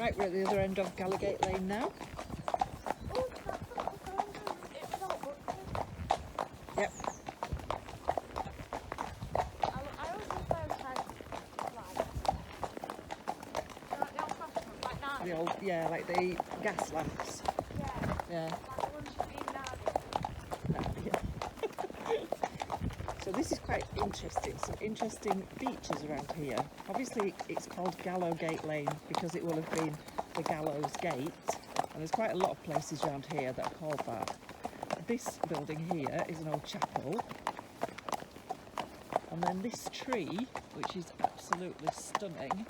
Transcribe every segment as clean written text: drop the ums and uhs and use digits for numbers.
Right, we're at the other end of Gallogate Lane now. Oh, that's the little phone booth. It was all booked. Yep. I always wish I was had lights. The old-fashioned, like that. The old, yeah, like the gas lamps. Yeah. Yeah. Like the ones you need nowadays. So this is quite interesting, some interesting features around here. Obviously it's called Gallogate Lane because it will have been the gallows gate, and there's quite a lot of places around here that are called that. This building here is an old chapel, and then this tree, which is absolutely stunning.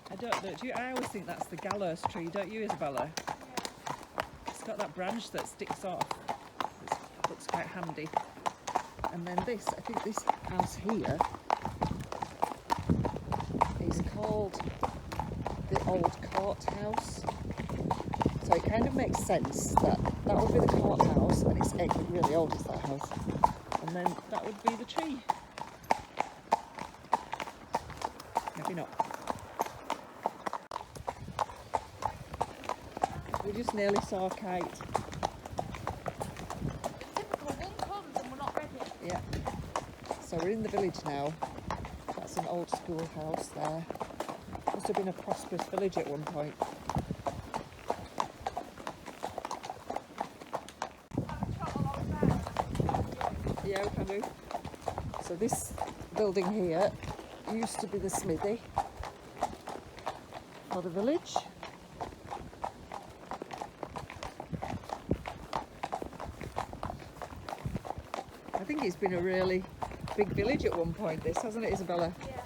I don't know, I always think that's the gallows tree, don't you, Isabella? Yeah. It's got that branch that sticks off. It looks quite handy. And then this, I think this house here is called the Old Courthouse. So it kind of makes sense that that would be the courthouse, and it's really old, is that house. And then that would be the tree. Maybe not. We just nearly saw a kite. Yeah, so we're in the village now. That's an old schoolhouse there. Must have been a prosperous village at one point. Yeah, we can do. So this building here used to be the smithy for the village. I think it's been a really big village at one point, this, hasn't it, Isabella? Yeah.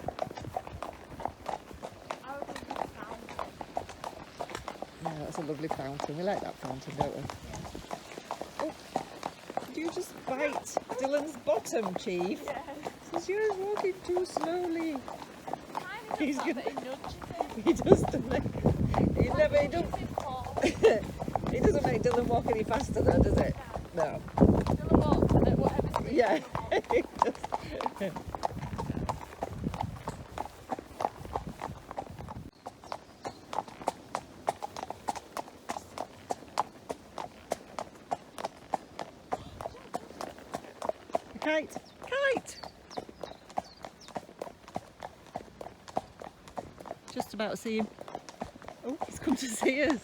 I was thinking of fountain. Yeah, that's a lovely fountain. We like that fountain, don't we? Yeah. Oh, did you just bite Dylan's bottom, Chief? Yeah. Says you're walking too slowly. He's gonna. He does, doesn't he? He never. He don't. He doesn't make Dylan walk any faster, though, does it? No. Dylan walks and at whatever speed. Yeah. He does. Kite! Kite! Just about to see him. Oh, he's come to see us.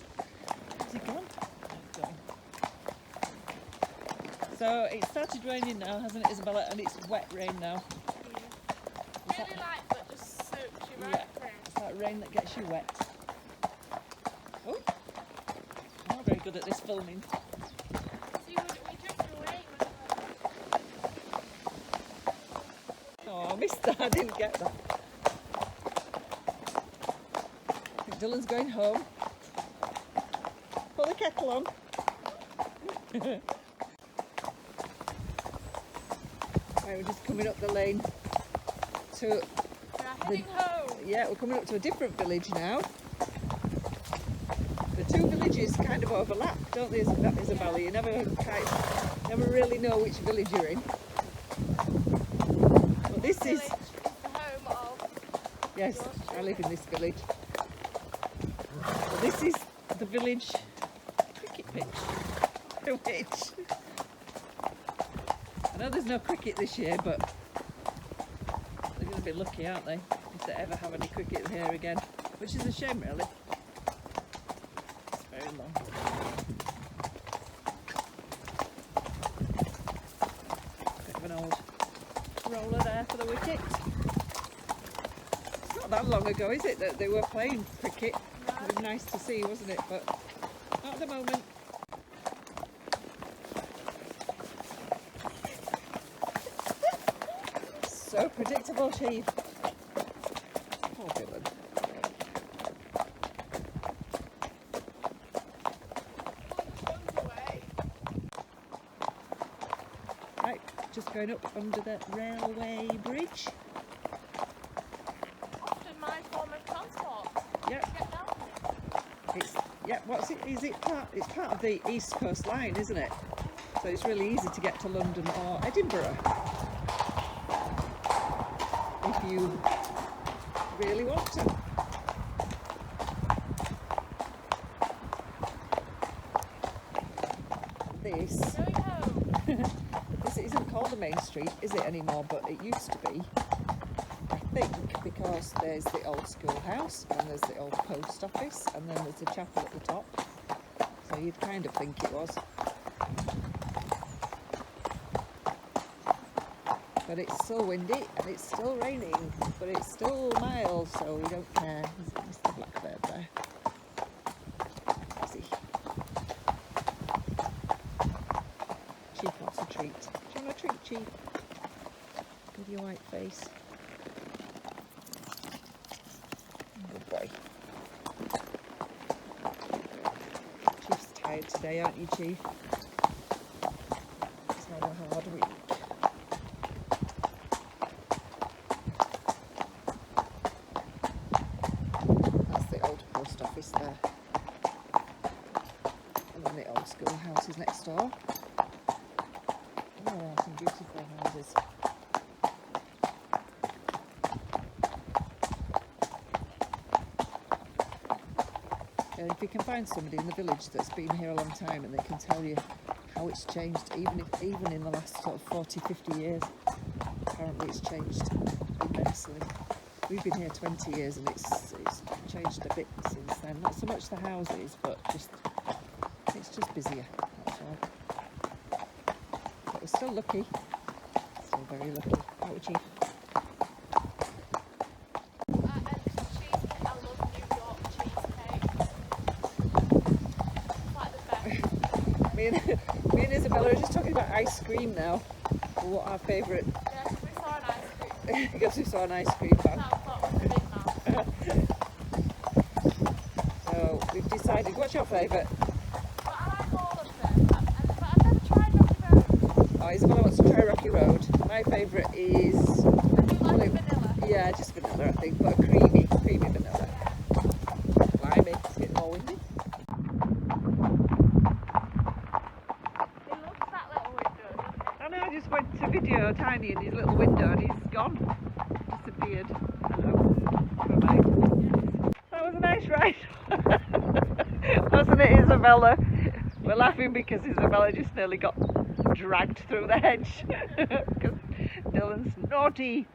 Has he gone? He's gone. So it started raining now, hasn't it, Isabella? And it's wet rain now. Yeah. Really light, but just soaks you right through. It's that rain that gets you wet. Oh, I'm not very good at this filming. See, we drifted away. Oh, mister, I didn't get that. I think Dylan's going home. Put the kettle on. Right, we're just coming up the lane to We're heading home. yeah, we're coming up to a different village now. The two villages kind of overlap, don't they, Isabella? You never really know which village you're in. But this is The home of. yes, I live in this village. So this is the village cricket pitch. Which I know there's no cricket this year, but they're going to be lucky, aren't they, if they ever have any cricket here again, which is a shame, really. It's very long. Bit of an old roller there for the wicket. It's not that long ago, is it, that they were playing cricket? It was nice to see, wasn't it? But not at the moment. So predictable, Chief. Poor Dylan. Right, just going up under the railway bridge. Often my form of transport. Yep. Get down there. It's what's it? Is it part? It's part of the East Coast Line, isn't it? So it's really easy to get to London or Edinburgh if you really want to. main street, is it anymore? But it used to be, I think, because there's the old schoolhouse and there's the old post office and then there's a chapel at the top. So you'd kind of think it was. But it's still windy and it's still raining, but it's still mild, so we don't care. There's the blackbird there. See. Chief wants a treat. Do you want a treat, Chief? With your white face. Good boy. Chief's tired today, aren't you, Chief? It's had a hard week. Office there, and then the old schoolhouse is next door. Oh, there are some beautiful houses. And if you can find somebody in the village that's been here a long time and they can tell you how it's changed, even in the last sort of 40-50 years, apparently it's changed immensely. We've been here 20 years and it's changed a bit since then. Not so much the houses, but it's just busier, that's all. But we're still lucky. Still very lucky. Aren't we, Chief? I love New York cheesecakes. Like the best. me and Isabella are just talking about ice cream now. What our favourite... Yeah, because we saw an ice cream. Because we saw an ice cream van. So we've decided, what's your favourite? But I like all of them. But I've never tried Rocky Road. Oh, Isabella wants to try Rocky Road. My favourite is... I do like vanilla. Yeah, just vanilla I think, but a creamy vanilla. Blimey, it's getting more windy. He loves that little window, doesn't he? I know, I just went to video Tiny in his little window and he's gone. Disappeared. Hello. Bye-bye. That was a nice ride. Wasn't it, Isabella? We're laughing because Isabella just nearly got dragged through the hedge. Because Dylan's naughty.